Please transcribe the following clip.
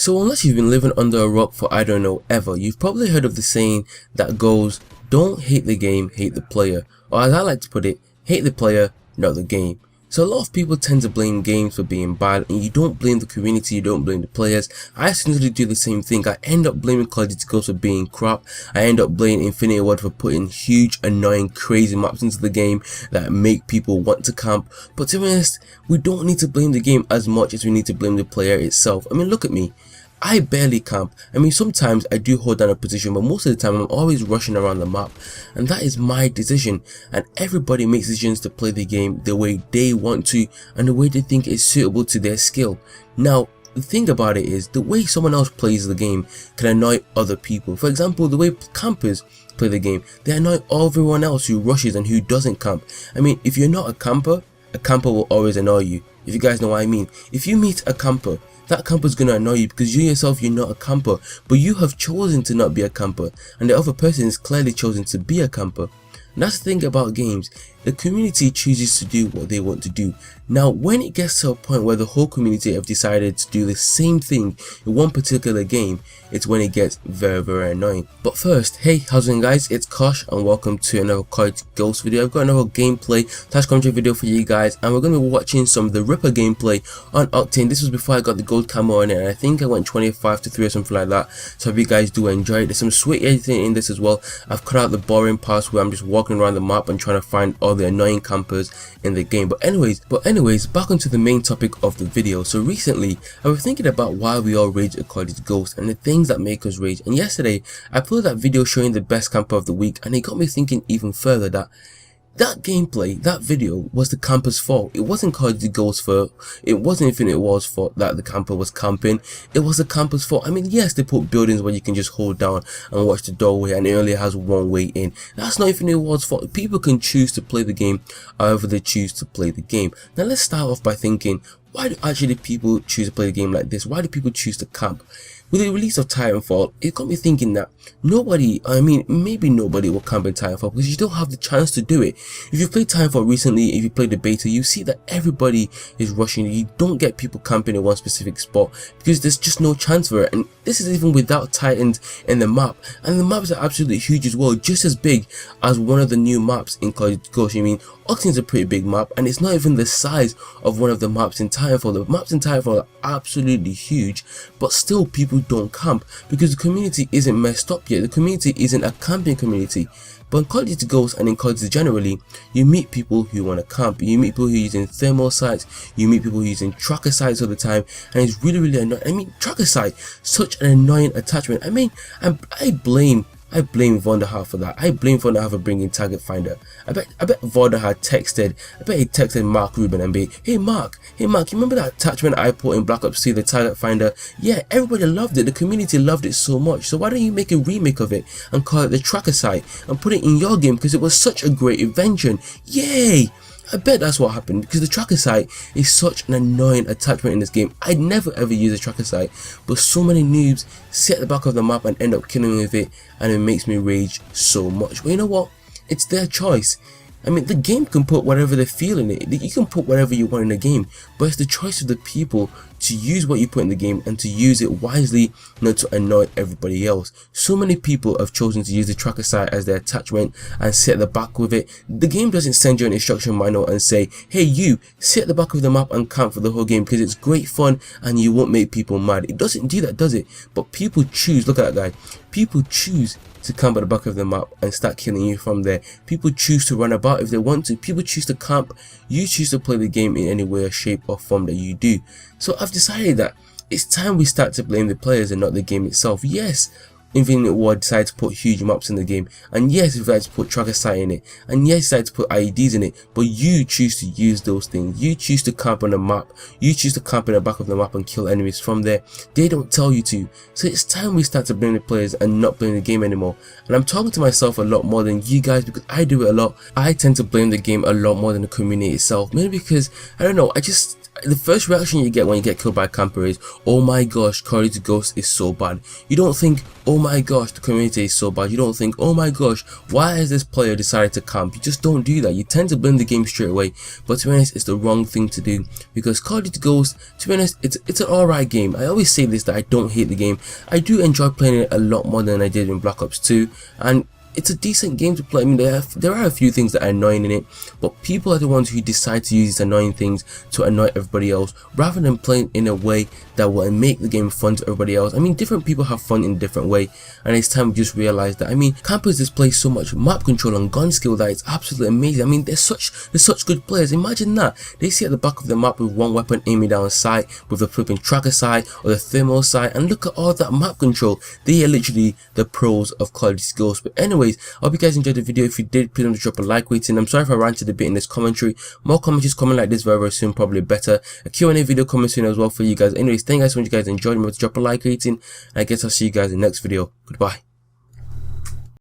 So unless you've been living under a rock for I don't know ever, you've probably heard of the saying that goes, don't hate the game, hate the player. Or as I like to put it, hate the player, not the game. So a lot of people tend to blame games for being bad, and you don't blame the community, you don't blame the players. I essentially do the same thing. I end up blaming Call of Duty Ghosts for being crap. I end up blaming Infinity Ward for putting huge, annoying, crazy maps into the game that make people want to camp. But to be honest, we don't need to blame the game as much as we need to blame the player itself. I mean, look at me. I barely camp. I mean, sometimes I do hold down a position, but most of the time I'm always rushing around the map, and that is my decision. And everybody makes decisions to play the game the way they want to and the way they think is suitable to their skill. Now, the thing about it is, the way someone else plays the game can annoy other people. For example, the way campers play the game, they annoy everyone else who rushes and who doesn't camp. I mean, if you're not a camper will always annoy you. If you guys know what I mean. If you meet a camper, that camper's gonna annoy you because you yourself, you're not a camper, but you have chosen to not be a camper, and the other person is clearly chosen to be a camper. And that's the thing about games. The community chooses to do what they want to do. Now, when it gets to a point where the whole community have decided to do the same thing in one particular game, it's when it gets very annoying. But first, hey, how's it going guys? It's Kosh and welcome to another Call of Duty Ghosts video. I've got another gameplay / commentary video for you guys, and we're going to be watching some of the Ripper gameplay on Octane. This was before I got the gold camo on it, and I think I went 25 to 3 or something like that. So I hope you guys do enjoy it. There's some sweet editing in this as well. I've cut out the boring parts where I'm just walking around the map and trying to find all the annoying campers in the game. But anyways, back onto the main topic of the video. So recently I was thinking about why we all rage at Call of Duty Ghosts and the things that make us rage, and yesterday I uploaded that video showing the best camper of the week, and it got me thinking even further that gameplay, that video, was the camper's fault. It wasn't Call of Duty Ghosts' fault. It wasn't Infinite Ward's fault that the camper was camping. It was the camper's fault. I mean, yes, they put buildings where you can just hold down and watch the doorway, and it only has one way in. That's not Infinite Ward's fault. People can choose to play the game however they choose to play the game. Now let's start off by thinking, why do actually people choose to play the game like this? Why do people choose to camp? With the release of Titanfall, it got me thinking that maybe nobody will camp in Titanfall because you don't have the chance to do it. If you played Titanfall recently, if you played the beta, you see that everybody is rushing. You don't get people camping in one specific spot because there's just no chance for it. And this is even without Titans in the map. And the maps are absolutely huge as well, just as big as one of the new maps in Call of Duty Ghosts. I mean, Octane's a pretty big map, and it's not even the size of one of the maps in Titanfall. The maps in Titanfall are absolutely huge, but still people don't camp because the community isn't messed up yet. The community isn't a camping community. But in Call of Duty Ghosts and in Call of Duty generally, you meet people who want to camp. You meet people who are using thermal sights. You meet people who are using tracker sights all the time, and it's really annoying. I mean, tracker sight, such an annoying attachment. I mean, I blame Vonderhaar for that. I blame Vonderhaar for bringing Target Finder. I bet Vonderhaar texted Mark Rubin and be, hey Mark, you remember that attachment I put in Black Ops 2, the Target Finder? Yeah, everybody loved it. The community loved it so much. So why don't you make a remake of it and call it the Tracker Sight and put it in your game because it was such a great invention. Yay! I bet that's what happened because the tracker sight is such an annoying attachment in this game. I'd never ever use a tracker sight, but so many noobs sit at the back of the map and end up killing me with it, and it makes me rage so much. But you know what? It's their choice. I mean, the game can put whatever they feel in it. You can put whatever you want in the game, but it's the choice of the people to use what you put in the game and to use it wisely, not to annoy everybody else. So many people have chosen to use the tracker sight as their attachment and sit at the back with it. The game doesn't send you an instruction manual and say, hey you, sit at the back of the map and camp for the whole game because it's great fun and you won't make people mad. It doesn't do that, does it? But people choose, look at that guy, people choose to camp at the back of the map and start killing you from there. People choose to run about if they want to. People choose to camp. You choose to play the game in any way or shape or form that you do. So I've decided that it's time we start to blame the players and not the game itself. Yes, Infinite Ward decided to put huge maps in the game, and yes, we decided to put tracker sight in it, and yes, decided to put IEDs in it, but you choose to use those things. You choose to camp on the map. You choose to camp in the back of the map and kill enemies from there. They don't tell you to. So it's time we start to blame the players and not blame the game anymore. And I'm talking to myself a lot more than you guys because I do it a lot. I tend to blame the game a lot more than the community itself. Maybe because, I don't know, I just the first reaction you get when you get killed by a camper is, oh my gosh, Call of Duty Ghost is so bad. You don't think, oh my gosh, the community is so bad. You don't think, oh my gosh, why has this player decided to camp? You just don't do that. You tend to blame the game straight away. But to be honest, it's the wrong thing to do, because Call of Duty Ghost, to be honest, it's an alright game. I always say this, that I don't hate the game. I do enjoy playing it a lot more than I did in Black Ops 2, and it's a decent game to play. I mean, there are a few things that are annoying in it, but people are the ones who decide to use these annoying things to annoy everybody else, rather than playing in a way that will make the game fun to everybody else. I mean, different people have fun in a different way, and it's time we just realize that. I mean, campers display so much map control and gun skill that it's absolutely amazing. I mean, they're such good players. Imagine that. They sit at the back of the map with one weapon aiming down sight, with the flipping tracker sight or the thermal sight, and look at all that map control. They are literally the pros of Call of Duty Ghost. But anyways, I hope you guys enjoyed the video. If you did, please don't drop a like rating. I'm sorry if I ranted a bit in this commentary. More commentaries coming like this very soon, probably better. A Q&A video coming soon as well for you guys. Anyways, thank you guys so much. You guys enjoyed. Remember to drop a like rating, and I guess I'll see you guys in the next video. Goodbye.